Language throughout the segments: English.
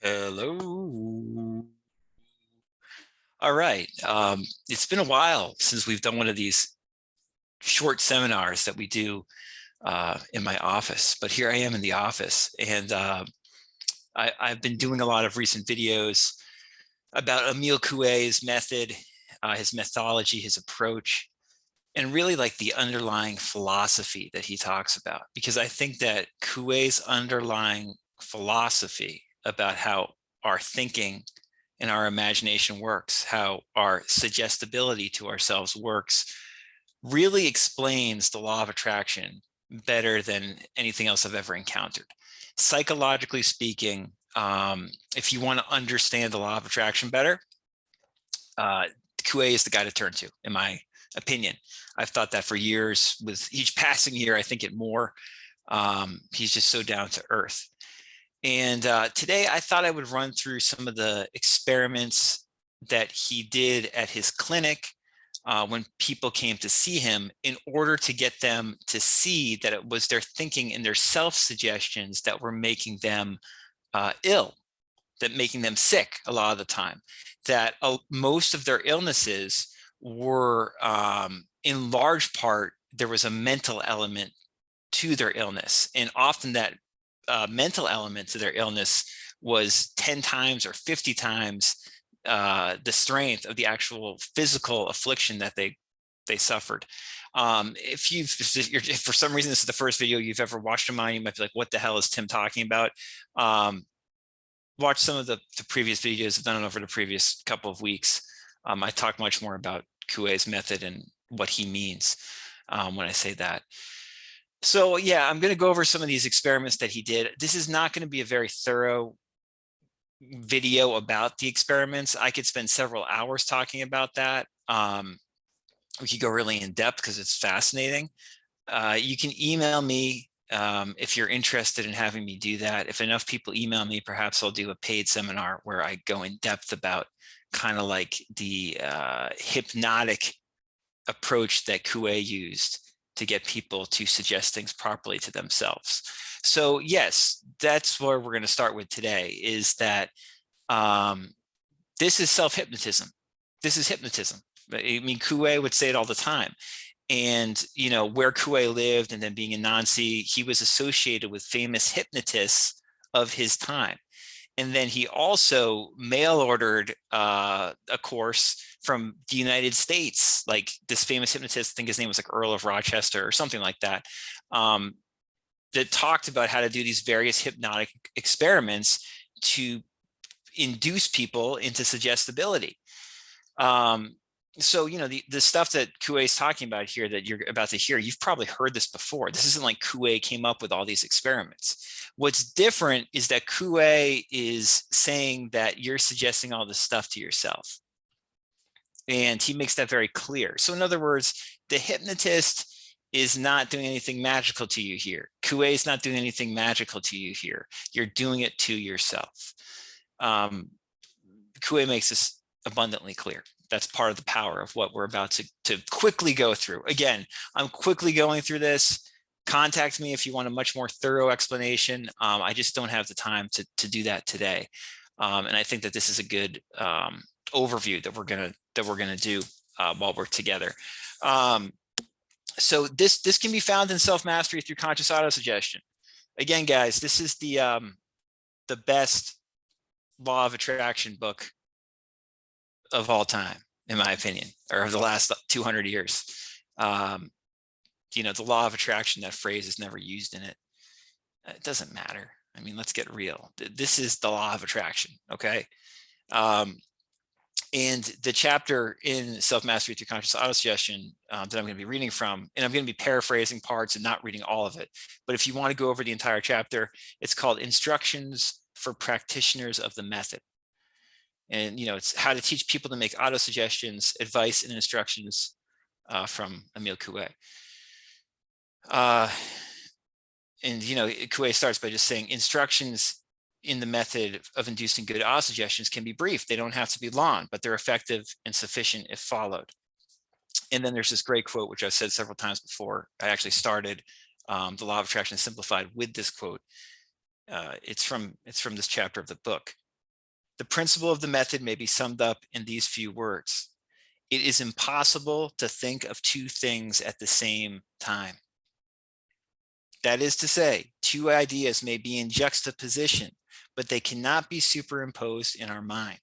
Hello. All right. It's been a while since we've done one of these short seminars that we do in my office, but here I am in the office, and I've been doing a lot of recent videos about Émile Coué's method, his methodology, his approach, and really like the underlying philosophy that he talks about, because I think that Coué's underlying philosophy about how our thinking and our imagination works, how our suggestibility to ourselves works, really explains the law of attraction better than anything else I've ever encountered. Psychologically speaking, if you want to understand the law of attraction better, Coué is the guy to turn to, in my opinion. I've thought that for years. With each passing year, I think it more. He's just so down to earth. And today I thought I would run through some of the experiments that he did at his clinic when people came to see him, in order to get them to see that it was their thinking and their self-suggestions that were making them ill, that making them sick a lot of the time, that most of their illnesses were in large part, there was a mental element to their illness. And often that mental element to their illness was 10 times or 50 times the strength of the actual physical affliction that they suffered. If for some reason this is the first video you've ever watched of mine, you might be like, what the hell is Tim talking about? Watch some of the previous videos. I've done it over the previous couple of weeks. I talk much more about Coué's method and what he means when I say that. So yeah, I'm going to go over some of these experiments that he did. This is not going to be a very thorough video about the experiments. I could spend several hours talking about that. We could go really in depth because it's fascinating. You can email me if you're interested in having me do that. If enough people email me, perhaps I'll do a paid seminar where I go in depth about kind of like the hypnotic approach that Coué used to get people to suggest things properly to themselves. So yes, that's where we're going to start with today, is that this is self-hypnotism. This is hypnotism. I mean, Coué would say it all the time. And, you know, where Coué lived and then being in Nancy, he was associated with famous hypnotists of his time. And then he also mail ordered a course from the United States, like this famous hypnotist, I think his name was like Earl of Rochester or something like that, that talked about how to do these various hypnotic experiments to induce people into suggestibility. So, you know, the stuff that Coué is talking about here that you're about to hear, you've probably heard this before. This isn't like Coué came up with all these experiments. What's different is that Coué is saying that you're suggesting all this stuff to yourself. And he makes that very clear. So in other words, the hypnotist is not doing anything magical to you here. Coué is not doing anything magical to you here. You're doing it to yourself. Coué makes this abundantly clear. That's part of the power of what we're about to quickly go through. Again, I'm quickly going through this. Contact me if you want a much more thorough explanation. I just don't have the time to do that today. And I think that this is a good overview that we're gonna do while we're together. So this can be found in Self-Mastery Through Conscious Autosuggestion. Again, guys, this is the best law of attraction book of all time, in my opinion, or of the last 200 years. You know, the law of attraction, that phrase is never used in it. It doesn't matter. I mean, let's get real. This is the law of attraction, okay? And the chapter in Self-Mastery Through Conscious Autosuggestion that I'm going to be reading from, and I'm going to be paraphrasing parts and not reading all of it, but if you want to go over the entire chapter, it's called Instructions for Practitioners of the Method. And, you know, it's how to teach people to make autosuggestions, advice, and instructions from Émile Coué. And, you know, Coué starts by just saying instructions in the method of inducing good autosuggestions can be brief. They don't have to be long, but they're effective and sufficient if followed. And then there's this great quote, which I've said several times before. I actually started The Law of Attraction Simplified with this quote. It's from this chapter of the book. The principle of the method may be summed up in these few words. It is impossible to think of two things at the same time. That is to say, two ideas may be in juxtaposition, but they cannot be superimposed in our mind.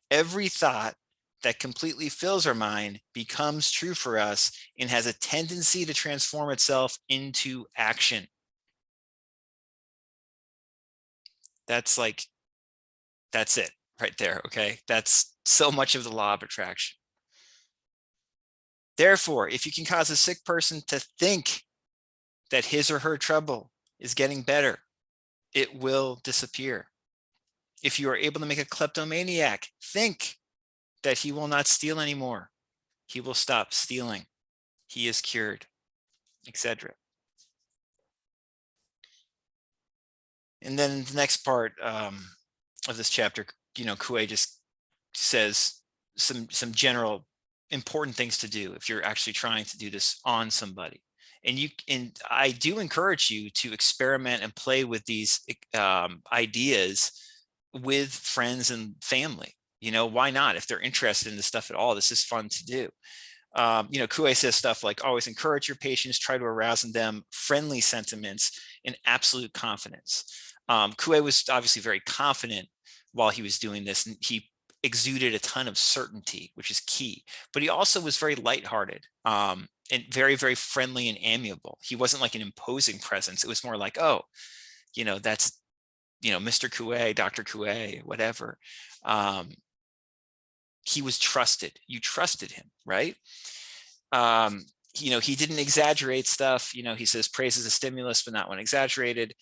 Every thought that completely fills our mind becomes true for us and has a tendency to transform itself into action. That's it right there, okay? That's so much of the law of attraction. Therefore, if you can cause a sick person to think that his or her trouble is getting better, it will disappear. If you are able to make a kleptomaniac think that he will not steal anymore, he will stop stealing. He is cured, etc. And then the next part of this chapter, Coué just says some general important things to do if you're actually trying to do this on somebody. And I do encourage you to experiment and play with these ideas with friends and family. Why not? If they're interested in this stuff at all, this is fun to do. Coué says stuff like, always encourage your patients, try to arouse in them friendly sentiments and absolute confidence. Coué was obviously very confident while he was doing this, and he exuded a ton of certainty, which is key. But he also was very lighthearted and very, very friendly and amiable. He wasn't like an imposing presence. It was more like, oh, that's, Mr. Coué, Dr. Coué, whatever. He was trusted. You trusted him, right? He didn't exaggerate stuff. He says praise is a stimulus, but not when exaggerated.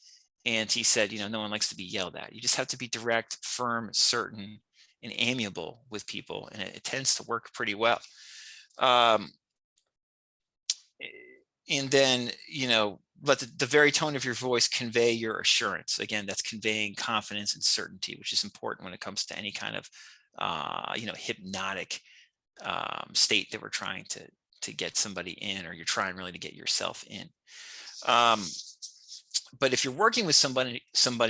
And he said, no one likes to be yelled at. You just have to be direct, firm, certain, and amiable with people. And it tends to work pretty well. And then, let the very tone of your voice convey your assurance. Again, that's conveying confidence and certainty, which is important when it comes to any kind of, hypnotic state that we're trying to get somebody in, or you're trying really to get yourself in. But if you're working with somebody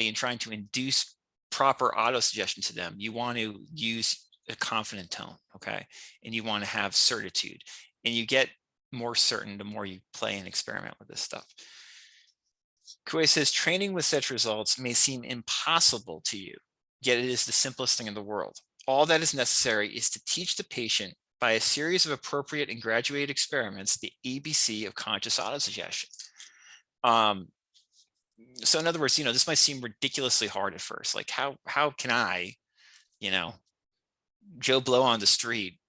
and trying to induce proper autosuggestion to them, you want to use a confident tone, okay? And you want to have certitude. And you get more certain the more you play and experiment with this stuff. Coué says, training with such results may seem impossible to you, yet it is the simplest thing in the world. All that is necessary is to teach the patient by a series of appropriate and graduated experiments the ABC of conscious autosuggestion. So in other words, this might seem ridiculously hard at first. Like how can I, Joe Blow on the street,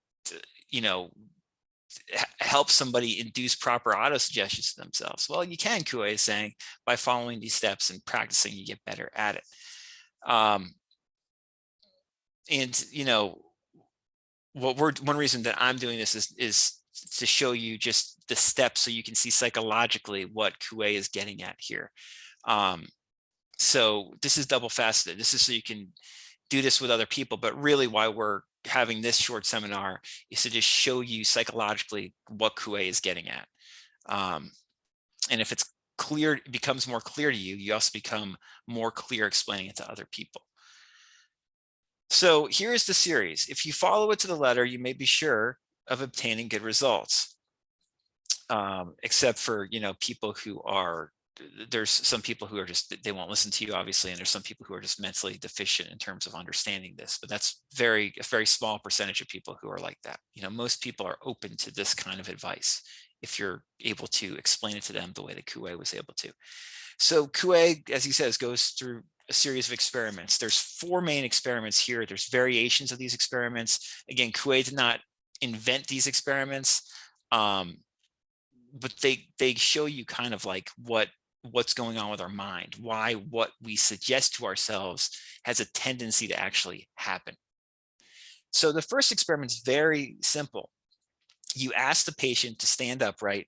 help somebody induce proper autosuggestions to themselves? Well, you can, Coué is saying, by following these steps and practicing, you get better at it. One reason that I'm doing this is to show you just the steps so you can see psychologically what Coué is getting at here. So this is double faceted. This is so you can do this with other people, but really why we're having this short seminar is to just show you psychologically what Coué is getting at. And if it's clear, it becomes more clear to you, you also become more clear explaining it to other people. So here is the series. If you follow it to the letter, you may be sure of obtaining good results. Except for, people who are, there's some people who are just, they won't listen to you, obviously, and there's some people who are just mentally deficient in terms of understanding this, but that's a very small percentage of people who are like that. Most people are open to this kind of advice if you're able to explain it to them the way that Coué was able to. So Coué, as he says, goes through a series of experiments. There's 4 main experiments here. There's variations of these experiments. Again, Coué did not invent these experiments, but they show you kind of like what's going on with our mind, why what we suggest to ourselves has a tendency to actually happen. So the first experiment is very simple. You ask the patient to stand upright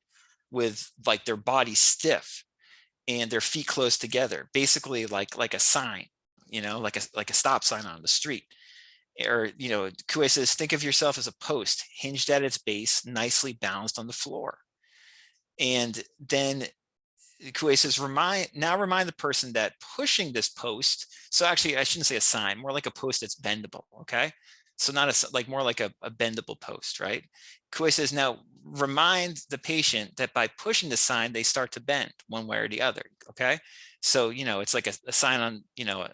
with like their body stiff and their feet close together, basically like a sign, like a stop sign on the street. Or, Coué says, think of yourself as a post hinged at its base, nicely balanced on the floor. And then Coué says, remind the person that pushing this post, so actually I shouldn't say a sign, more like a post that's bendable, okay? So not like more like a bendable post, right? Coué says, now remind the patient that by pushing the sign, they start to bend one way or the other, okay? So, it's like a sign on,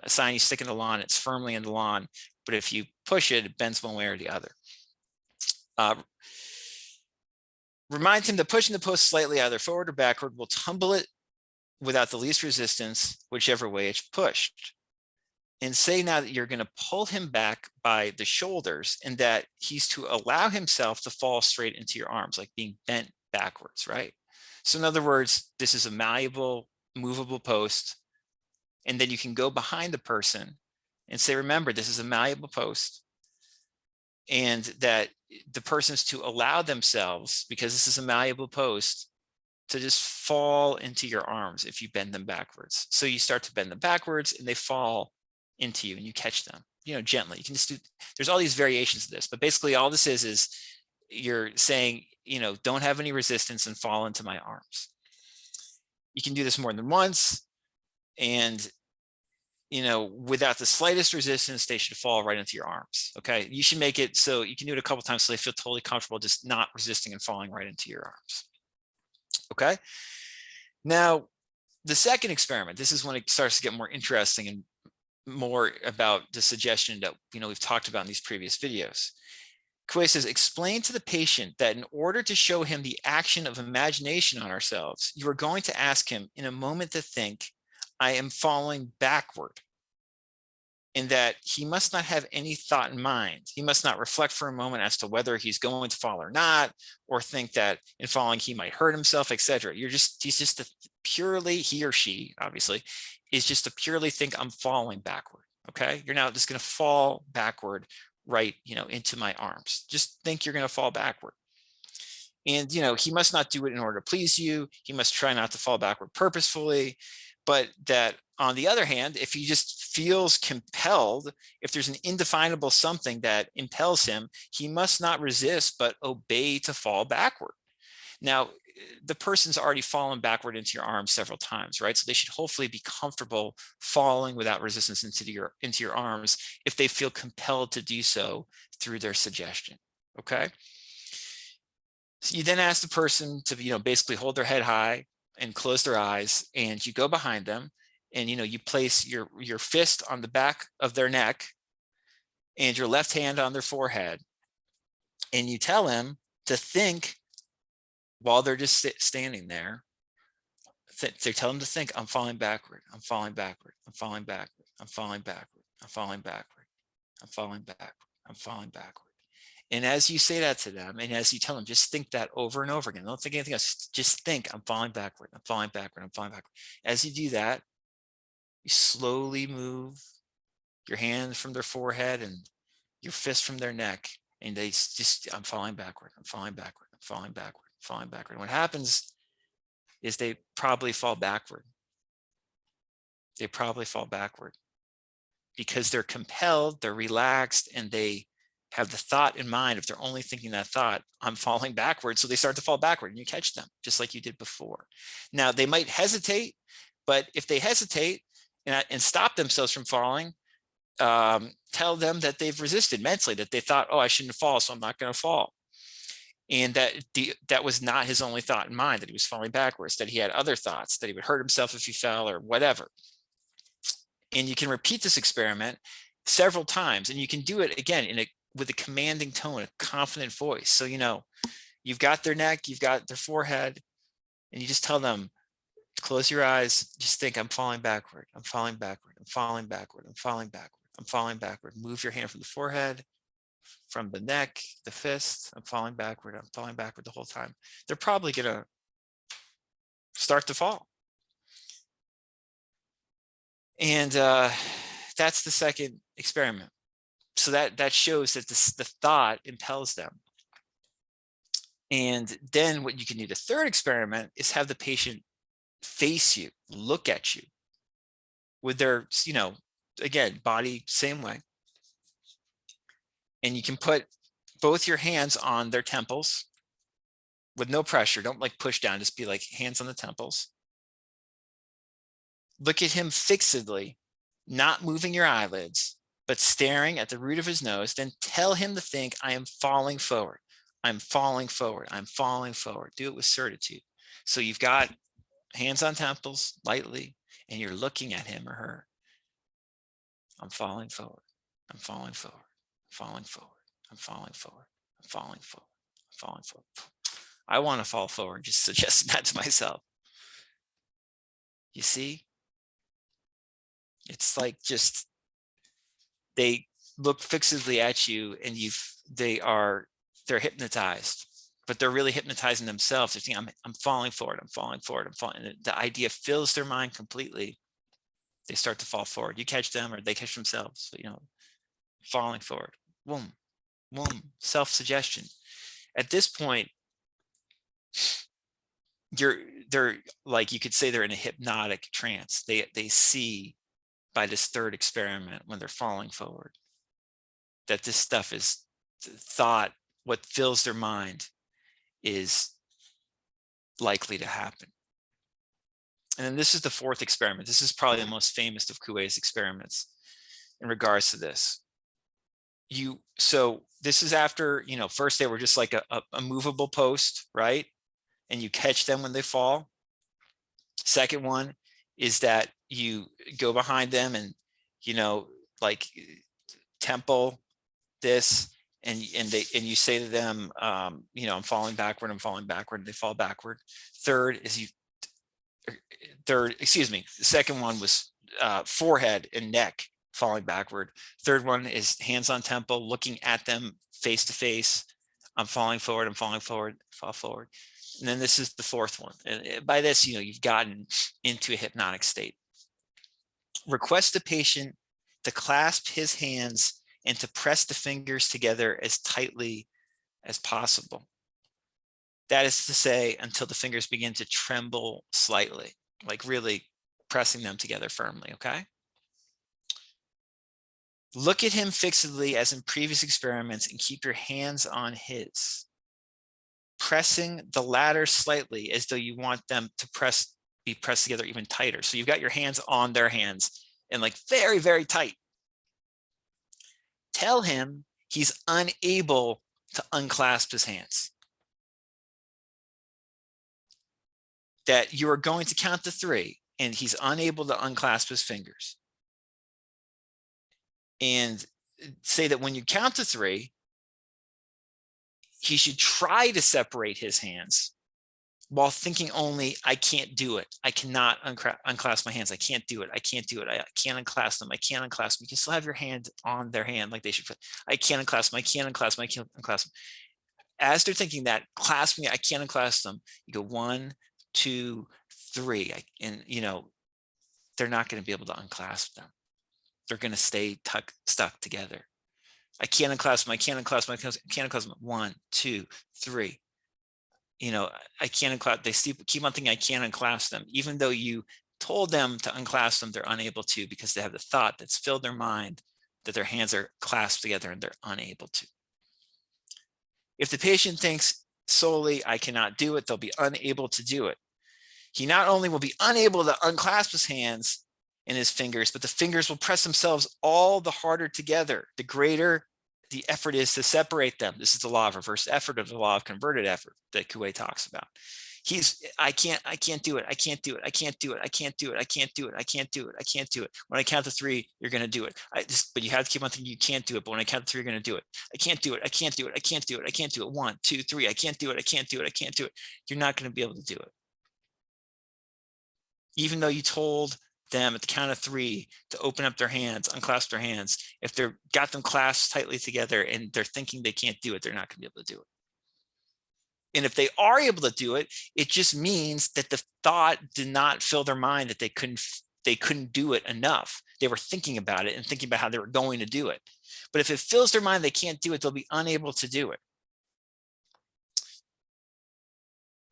a sign you stick in the lawn, it's firmly in the lawn, but if you push it, it bends one way or the other. Remind him that pushing the post slightly either forward or backward will tumble it without the least resistance, whichever way it's pushed. And say now that you're going to pull him back by the shoulders and that he's to allow himself to fall straight into your arms, like being bent backwards, right? So in other words, this is a malleable, movable post. And then you can go behind the person and say, remember, this is a malleable post. And that the person's to allow themselves, because this is a malleable post, to just fall into your arms if you bend them backwards. So you start to bend them backwards and they fall into you and you catch them, gently. You can just do, there's all these variations of this, but basically all this is you're saying, don't have any resistance and fall into my arms. You can do this more than once, and without the slightest resistance, they should fall right into your arms. Okay. You should make it so you can do it a couple times so they feel totally comfortable just not resisting and falling right into your arms. Okay. Now, the second experiment, this is when it starts to get more interesting and more about the suggestion that we've talked about in these previous videos. Coué says, explain to the patient that in order to show him the action of imagination on ourselves, you are going to ask him in a moment to think, I am falling backward. In that he must not have any thought in mind. He must not reflect for a moment as to whether he's going to fall or not, or think that in falling he might hurt himself, etc. He's just he or she obviously is just to purely think I'm falling backward. Okay, you're now just going to fall backward right, into my arms. Just think you're going to fall backward. And he must not do it in order to please you. He must try not to fall backward purposefully. But that on the other hand, if he just feels compelled, if there's an indefinable something that impels him, he must not resist but obey to fall backward. Now, the person's already fallen backward into your arms several times, right? So they should hopefully be comfortable falling without resistance into your arms if they feel compelled to do so through their suggestion. Okay. So you then ask the person to, basically hold their head high and close their eyes, and you go behind them and, you place your fist on the back of their neck and your left hand on their forehead. And you tell them to think while they're just standing there. They tell them to think, I'm falling backward. I'm falling backward. I'm falling backward. I'm falling backward. I'm falling backward. I'm falling backward. I'm falling backward. And as you say that to them, and as you tell them, just think that over and over again. Don't think anything else. Just think, I'm falling backward. I'm falling backward. I'm falling backward. As you do that, you slowly move your hand from their forehead and your fist from their neck. And they just, I'm falling backward. I'm falling backward. I'm falling backward. I'm falling backward. And what happens is they probably fall backward. They probably fall backward because they're compelled, they're relaxed, and they have the thought in mind. If they're only thinking that thought, I'm falling backward. So they start to fall backward and you catch them just like you did before. Now they might hesitate, but if they hesitate and stop themselves from falling, tell them that they've resisted mentally, that they thought, oh, I shouldn't fall, so I'm not going to fall. And that was not his only thought in mind, that he was falling backwards, that he had other thoughts, that he would hurt himself if he fell or whatever. And you can repeat this experiment several times, and you can do it again with a commanding tone, a confident voice. So, you've got their neck, you've got their forehead, and you just tell them, close your eyes, just think, I'm falling backward, I'm falling backward, I'm falling backward, I'm falling backward, I'm falling backward. Move your hand from the forehead, from the neck, the fist, I'm falling backward the whole time. They're probably going to start to fall. And that's the second experiment. So that shows that the thought impels them. And then what you can do, the third experiment, is have the patient face you, look at you with their, again, body same way. And you can put both your hands on their temples with no pressure. Don't like push down, just be like hands on the temples. Look at him fixedly, not moving your eyelids, but staring at the root of his nose. Then tell him to think, I am falling forward. I'm falling forward. I'm falling forward. Do it with certitude. So you've got hands on temples lightly, and you're looking at him or her. I'm falling forward. I'm falling forward. I'm falling forward. I'm falling forward. I'm falling forward. I'm falling forward. I want to fall forward, just suggesting that to myself. You see? It's like just they look fixedly at you and they're hypnotized, but they're really hypnotizing themselves. They're thinking, I'm falling forward, I'm falling forward, I'm falling. And the idea fills their mind completely. They start to fall forward. You catch them or they catch themselves, falling forward. Boom, boom, self-suggestion. At this point, they're like, you could say they're in a hypnotic trance. They see by this third experiment when they're falling forward that this stuff is thought, what fills their mind is likely to happen. And then this is the fourth experiment. This is probably the most famous of Coué's experiments in regards to this. So this is after, first they were just like a movable post, right? And you catch them when they fall. Second one is that you go behind them and, like temple this, and you say to them, I'm falling backward, I'm falling backward, they fall backward. The second one was forehead and neck falling backward. Third one is hands on temple, looking at them face to face. I'm falling forward, I'm falling forward, fall forward. And then this is the fourth one. And by this, you've gotten into a hypnotic state. Request the patient to clasp his hands and to press the fingers together as tightly as possible. That is to say, until the fingers begin to tremble slightly, like really pressing them together firmly, okay? Look at him fixedly as in previous experiments and keep your hands on his, pressing the latter slightly as though you want them to be pressed together even tighter. So you've got your hands on their hands and like very, very tight. Tell him he's unable to unclasp his hands. That you are going to count to 3 and he's unable to unclasp his fingers. And say that when you count to 3, he should try to separate his hands while thinking only, I can't do it. I cannot unclasp my hands. I can't do it. I can't do it. I can't unclasp them. I can't unclasp them. You can still have your hand on their hand like they should. I can't unclasp them. I can't unclasp them. I can't unclasp them. As they're thinking that, clasp me, I can't unclasp them. You go 1, 2, 3. And, they're not going to be able to unclasp them. They're going to stay stuck together. I can't unclasp them. I can't unclasp them. I can't unclasp them. 1, 2, 3. I can't unclasp. They keep on thinking I can't unclasp them, even though you told them to unclasp them. They're unable to because they have the thought that's filled their mind that their hands are clasped together and they're unable to. If the patient thinks solely I cannot do it, they'll be unable to do it. He not only will be unable to unclasp his hands and his fingers, but the fingers will press themselves all the harder together, the greater the effort is to separate them. This is the law of reverse effort, of the law of converted effort that Coué talks about. I can't do it. I can't do it. I can't do it. I can't do it. I can't do it. I can't do it. I can't do it. When I count to 3, you're going to do it. But you have to keep on thinking you can't do it. But when I count to 3, you're going to do it. I can't do it. I can't do it. I can't do it. I can't do it. 1, 2, 3. I can't do it. I can't do it. I can't do it. You're not going to be able to do it. Even though you told them at the count of 3 to open up their hands, unclasp their hands, if they're got them clasped tightly together and they're thinking they can't do it, they're not going to be able to do it. And if they are able to do it, it just means that the thought did not fill their mind that they couldn't do it enough. They were thinking about it and thinking about how they were going to do it. But if it fills their mind they can't do it, they'll be unable to do it.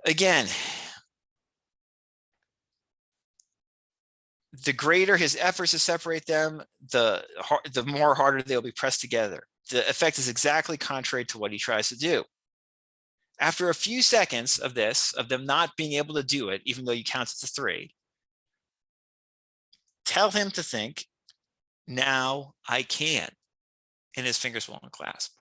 Again, the greater his efforts to separate them, the more harder they'll be pressed together. The effect is exactly contrary to what he tries to do. After a few seconds of them not being able to do it, even though you counted to 3, tell him to think, now I can, and his fingers will unclasp.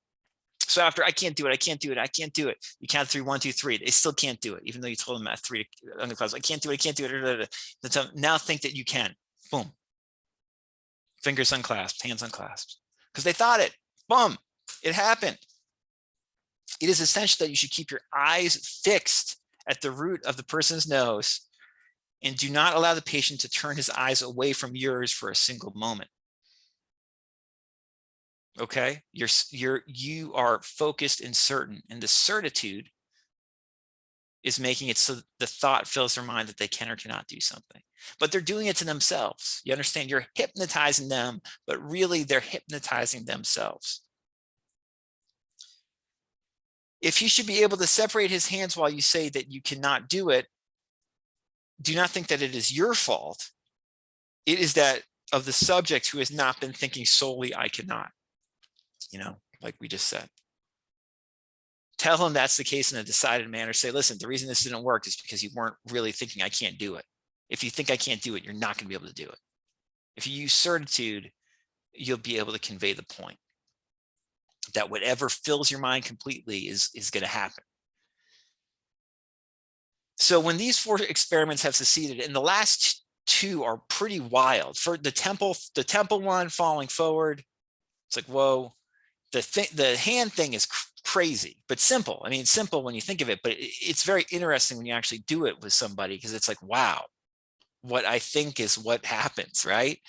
So after I can't do it, I can't do it, I can't do it. You count 3, 1, 2, 3. They still can't do it, even though you told them at 3 unclasp. I can't do it, I can't do it. Now think that you can. Boom. Fingers unclasped, hands unclasped. Because they thought it. Boom. It happened. It is essential that you should keep your eyes fixed at the root of the person's nose and do not allow the patient to turn his eyes away from yours for a single moment. Okay, you are focused and certain, and the certitude is making it so the thought fills their mind that they can or cannot do something, but they're doing it to themselves. You understand? You're hypnotizing them, but really they're hypnotizing themselves. If he should be able to separate his hands while you say that you cannot do it, do not think that it is your fault. It is that of the subject who has not been thinking solely, I cannot. Like we just said. Tell him that's the case in a decided manner. Say, listen, the reason this didn't work is because you weren't really thinking I can't do it. If you think I can't do it, you're not going to be able to do it. If you use certitude, you'll be able to convey the point that whatever fills your mind completely is going to happen. So when these 4 experiments have succeeded, and the last 2 are pretty wild. For the temple one falling forward, it's like, whoa. The hand thing is crazy, but simple. I mean, simple when you think of it, but it's very interesting when you actually do it with somebody, because it's like, wow, what I think is what happens, right?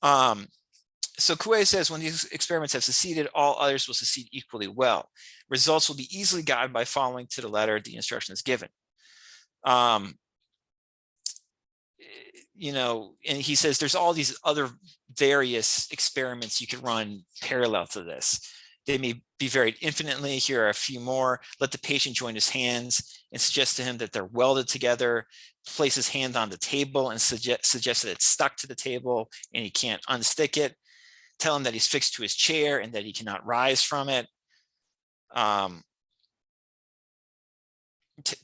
So Coué says, when these experiments have succeeded, all others will succeed equally well. Results will be easily gotten by following to the letter the instructions given. And he says there's all these other various experiments you could run parallel to this. They may be varied infinitely. Here are a few more. Let the patient join his hands and suggest to him that they're welded together. Place his hand on the table and suggest that it's stuck to the table and he can't unstick it. Tell him that he's fixed to his chair and that he cannot rise from it.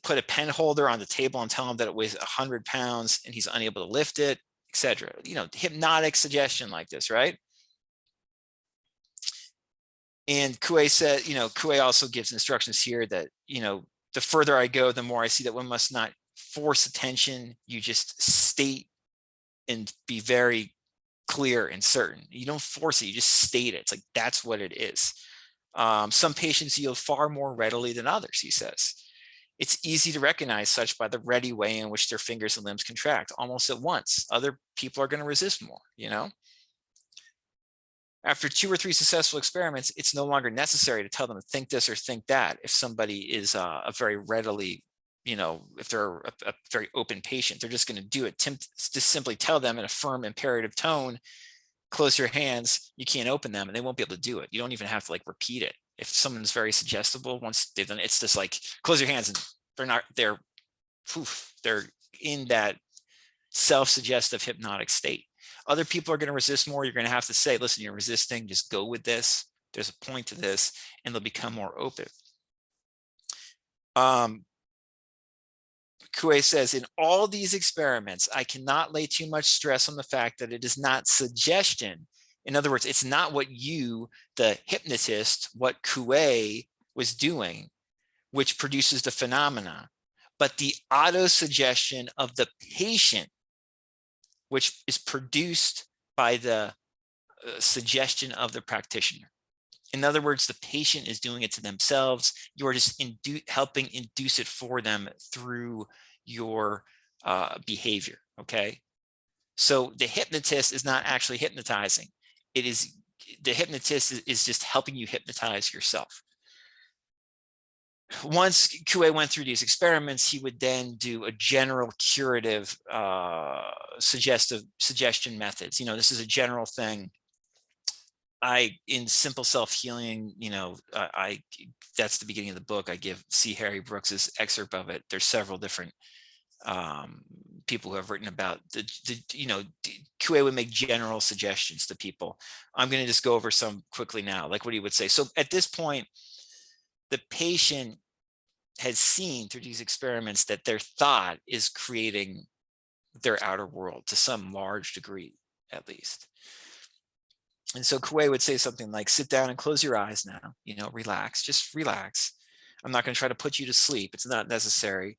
Put a pen holder on the table and tell him that it weighs 100 pounds and he's unable to lift it, etc. Hypnotic suggestion like this, right? And Coué said, Coué also gives instructions here that, the further I go, the more I see that one must not force attention. You just state and be very clear and certain. You don't force it, you just state it. It's like, that's what it is. Some patients yield far more readily than others, he says. It's easy to recognize such by the ready way in which their fingers and limbs contract almost at once. Other people are going to resist more, After 2 or 3 successful experiments, it's no longer necessary to tell them to think this or think that. If somebody is a very readily, if they're a very open patient, they're just going to do it. Just simply tell them in a firm imperative tone, close your hands, you can't open them, and they won't be able to do it. You don't even have to repeat it. If someone's very suggestible, once they've done it, it's just like, close your hands, and they're in that self-suggestive hypnotic state. Other people are going to resist more. You're going to have to say, listen, you're resisting, just go with this. There's a point to this, and they'll become more open. Coué says, in all these experiments, I cannot lay too much stress on the fact that it is not suggestion. In other words, it's not what you, the hypnotist, what Coué was doing, which produces the phenomena, but the auto-suggestion of the patient, which is produced by the suggestion of the practitioner. In other words, the patient is doing it to themselves. You're just helping induce it for them through your behavior, okay? So the hypnotist is not actually hypnotizing. The hypnotist is just helping you hypnotize yourself. Once Coué went through these experiments, he would then do a general curative suggestion methods. This is a general thing. In Simple Self-Healing, that's the beginning of the book. I see Harry Brooks's excerpt of it. There's several different people who have written about Coué would make general suggestions to people. I'm going to just go over some quickly now, like what he would say. So at this point, the patient has seen through these experiments that their thought is creating their outer world to some large degree. at least. And so Coué would say something like, sit down and close your eyes now, relax, just relax. I'm not going to try to put you to sleep. It's not necessary.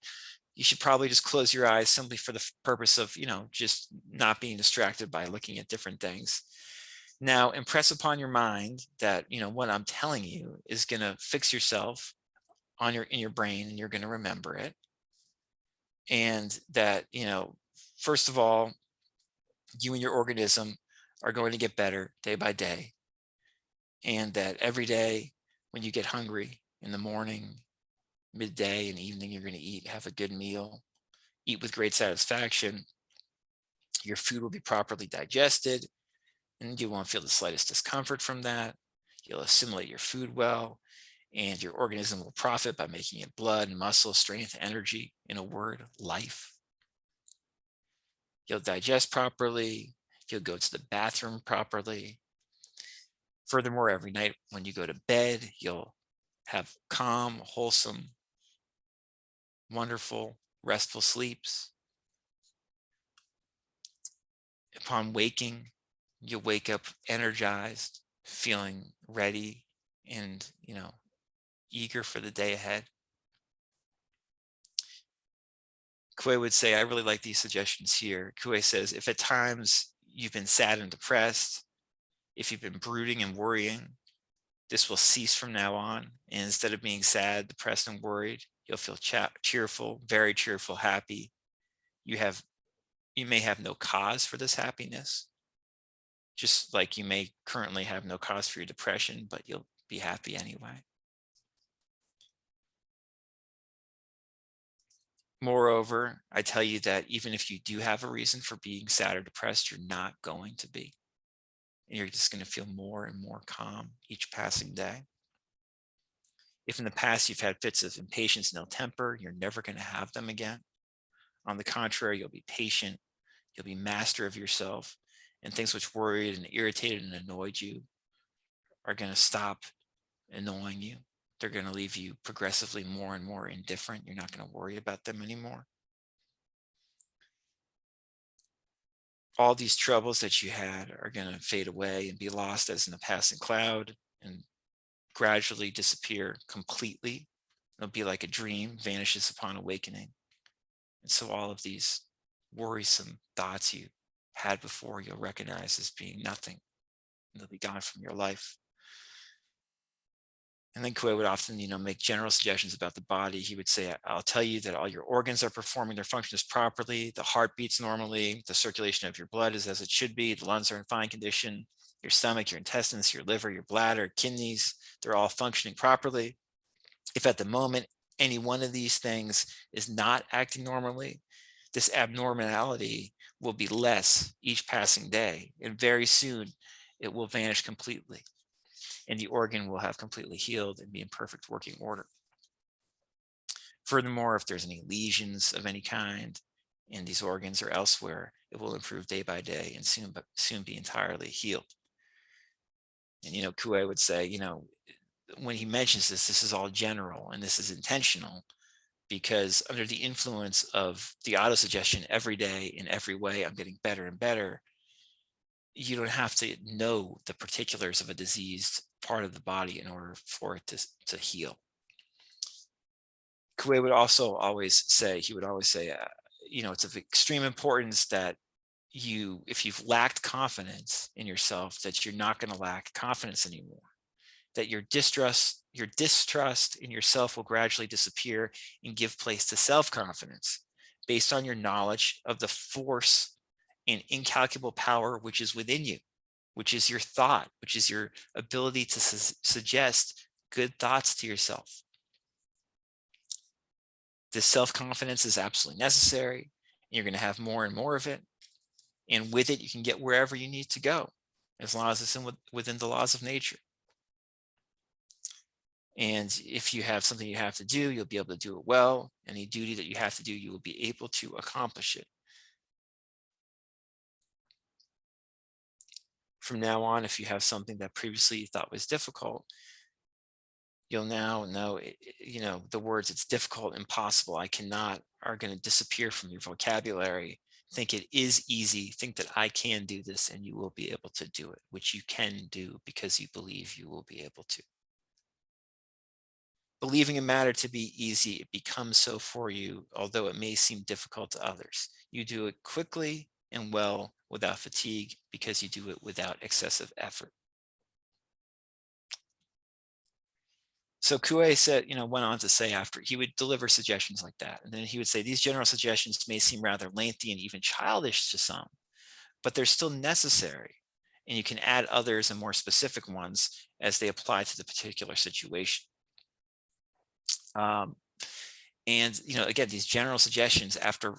You should probably just close your eyes simply for the purpose of, just not being distracted by looking at different things. Now, impress upon your mind that, what I'm telling you is going to fix yourself in your brain, and you're going to remember it. And that, first of all, you and your organism are going to get better day by day. And that every day when you get hungry in the morning, midday, and evening, you're going to have a good meal, eat with great satisfaction. Your food will be properly digested, and you won't feel the slightest discomfort from that. You'll assimilate your food well, and your organism will profit by making it blood, muscle, strength, energy, in a word, life. You'll digest properly. You'll go to the bathroom properly. Furthermore, every night when you go to bed, you'll have calm, wholesome, wonderful, restful sleeps. Upon waking, you'll wake up energized, feeling ready and, eager for the day ahead. Coué would say, I really like these suggestions here. Coué says, if at times you've been sad and depressed, if you've been brooding and worrying, this will cease from now on. And instead of being sad, depressed, and worried, you'll feel cheerful, very cheerful, happy. You may have no cause for this happiness, just like you may currently have no cause for your depression, but you'll be happy anyway. Moreover, I tell you that even if you do have a reason for being sad or depressed, you're not going to be. And you're just going to feel more and more calm each passing day. If in the past you've had fits of impatience and ill temper, you're never going to have them again. On the contrary, you'll be patient, you'll be master of yourself, and things which worried and irritated and annoyed you are going to stop annoying you. They're going to leave you progressively more and more indifferent. You're not going to worry about them anymore. All these troubles that you had are going to fade away and be lost as in a passing cloud and gradually disappear completely. It'll be like a dream, vanishes upon awakening. And so all of these worrisome thoughts you had before, you'll recognize as being nothing. They'll be gone from your life. And then Coué would often, make general suggestions about the body. He would say, I'll tell you that all your organs are performing their functions properly. The heart beats normally. The circulation of your blood is as it should be. The lungs are in fine condition. Your stomach, your intestines, your liver, your bladder, kidneys, they're all functioning properly. If at the moment any one of these things is not acting normally, this abnormality will be less each passing day. And very soon it will vanish completely. And the organ will have completely healed and be in perfect working order. Furthermore, if there's any lesions of any kind in these organs or elsewhere, it will improve day by day and soon be entirely healed. And, Coué would say, when he mentions this is all general and this is intentional, because under the influence of the autosuggestion every day in every way, I'm getting better and better. You don't have to know the particulars of a diseased part of the body in order for it to heal. Coué would always say, it's of extreme importance that if you've lacked confidence in yourself, that you're not going to lack confidence anymore, that your distrust in yourself will gradually disappear and give place to self-confidence based on your knowledge of the force and incalculable power which is within you, which is your thought, which is your ability to suggest good thoughts to yourself. This self-confidence is absolutely necessary, and you're going to have more and more of it. And with it, you can get wherever you need to go, as long as it's within the laws of nature. And if you have something you have to do, you'll be able to do it well. Any duty that you have to do, you will be able to accomplish it. From now on, if you have something that previously you thought was difficult, you'll now know, the words "it's difficult," "impossible," "I cannot" are going to disappear from your vocabulary, Think it is easy. Think that I can do this and you will be able to do it, which you can do because you believe you will be able to. Believing a matter to be easy, it becomes so for you, although it may seem difficult to others. You do it quickly and well without fatigue because you do it without excessive effort. So Coué said, went on to say after he would deliver suggestions like that. And then he would say, these general suggestions may seem rather lengthy and even childish to some, but they're still necessary. And you can add others and more specific ones as they apply to the particular situation. And again, these general suggestions after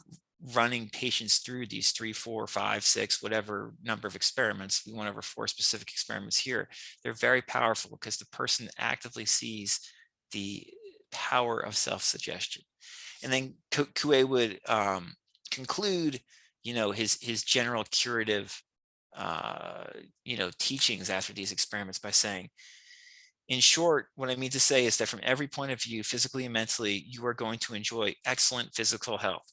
running patients through these 3, 4, 5, 6, whatever number of experiments, we went over 4 specific experiments here, they're very powerful because the person actively sees the power of self-suggestion. And then Coué would conclude, his general curative, teachings after these experiments by saying, in short, what I mean to say is that from every point of view, physically and mentally, you are going to enjoy excellent physical health,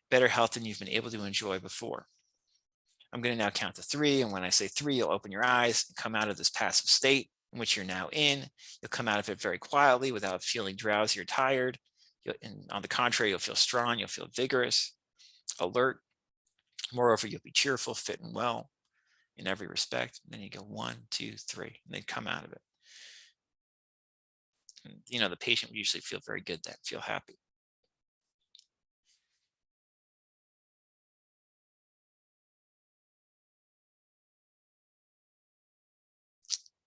better health than you've been able to enjoy before. I'm going to now count to 3. And when I say 3, you'll open your eyes and come out of this passive state in which you're now in. You'll come out of it very quietly without feeling drowsy or tired. And on the contrary, you'll feel strong, you'll feel vigorous, alert. Moreover, you'll be cheerful, fit, and well in every respect. And then you go 1, 2, 3, and then come out of it. And, the patient would usually feel very good then, feel happy.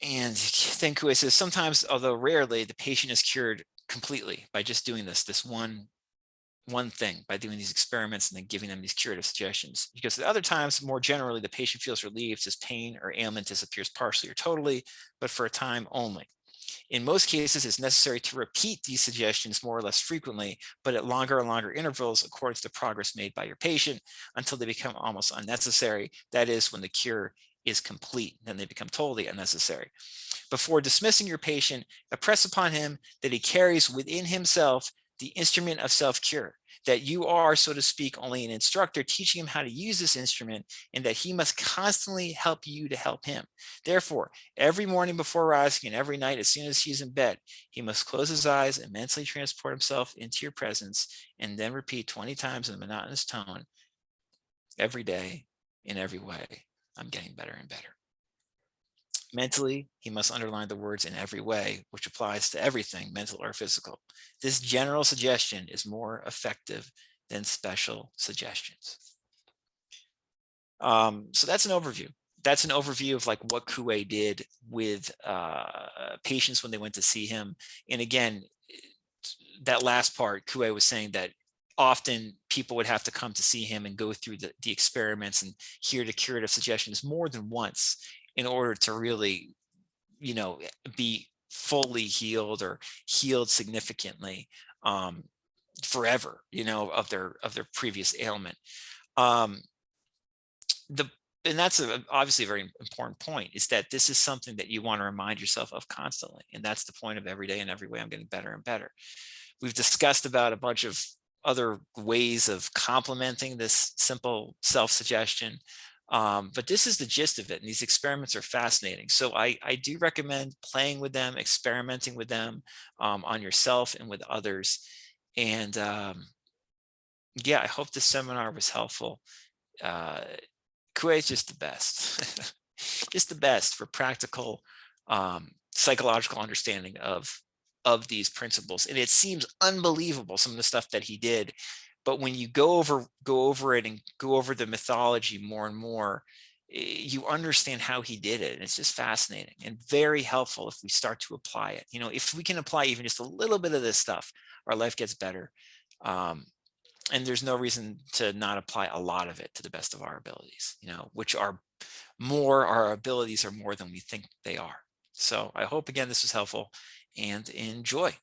And then Coué says, sometimes, although rarely, the patient is cured completely by just doing this one thing, by doing these experiments and then giving them these curative suggestions. Because at other times, more generally, the patient feels relieved as pain or ailment disappears partially or totally, but for a time only. In most cases, it's necessary to repeat these suggestions more or less frequently, but at longer and longer intervals according to the progress made by your patient until they become almost unnecessary. That is, when the cure is complete, then they become totally unnecessary. Before dismissing your patient, impress upon him that he carries within himself the instrument of self-cure, that you are, so to speak, only an instructor teaching him how to use this instrument, and that he must constantly help you to help him. Therefore, every morning before rising and every night as soon as he's in bed, he must close his eyes and mentally transport himself into your presence, and then repeat 20 times in a monotonous tone, every day, in every way, I'm getting better and better. Mentally, he must underline the words in every way, which applies to everything, mental or physical. This general suggestion is more effective than special suggestions. So that's an overview. That's an overview of like what Coué did with patients when they went to see him. And again, that last part, Coué was saying that often people would have to come to see him and go through the experiments and hear the curative suggestions more than once in order to really, be fully healed or healed significantly forever, of their previous ailment. And that's obviously a very important point, is that this is something that you want to remind yourself of constantly. And that's the point of every day and every way I'm getting better and better. We've discussed about a bunch of other ways of complementing this simple self-suggestion. But this is the gist of it. And these experiments are fascinating. So I do recommend playing with them, experimenting with them on yourself and with others. And yeah, I hope this seminar was helpful. Coué is just the best, just the best for practical psychological understanding of these principles. And it seems unbelievable, some of the stuff that he did. But when you go over it and go over the mythology more and more, you understand how he did it. And it's just fascinating and very helpful if we start to apply it. If we can apply even just a little bit of this stuff, our life gets better. And there's no reason to not apply a lot of it to the best of our abilities, which are more, our abilities are more than we think they are. So I hope, again, this was helpful, and enjoy.